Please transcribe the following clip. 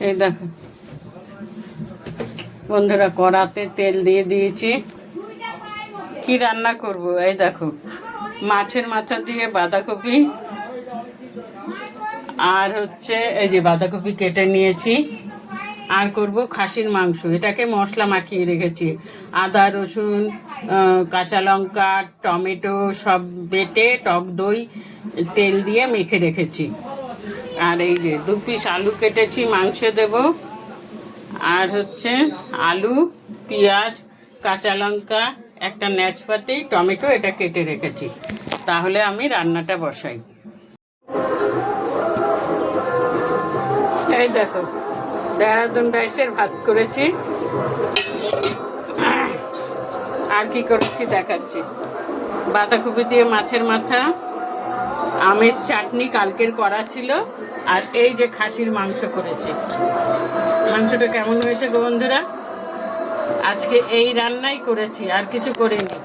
এই দেখো বন্ধুরা, কড়াতে তেল দিয়ে দিয়েছি। কি রান্না করব? এই দেখো, মাছের মাথা দিয়ে বাঁধাকপি, আর হচ্ছে এই যে বাঁধাকপি কেটে নিয়েছি, আর করব খাসির মাংস। এটাকে মশলা মাখিয়ে রেখেছি, আদা রসুন কাঁচা লঙ্কা টমেটো সব বেটে টক দই তেল দিয়ে মেখে রেখেছি। আর এই যে 2 পিস আলু কেটেছি মাংসে দেব, আর হচ্ছে আলু পেঁয়াজ কাঁচা লঙ্কা একটা নাচপাতি টমেটো এটা কেটে রেখেছি। তাহলে আমি রান্নাটা বসাই। এই দেখো, দেহরাদুন রাইসের ভাত করেছি। আর কি করেছি দেখাচ্ছি। বাঁধাকপি দিয়ে মাছের মাথা, আমের চাটনি কালকের করা ছিল, আর এই যে খাসির মাংস করেছি। মাংসটা কেমন হয়েছে গো বন্ধুরা? আজকে এই রান্নাই করেছি, আর কিছু করিনি।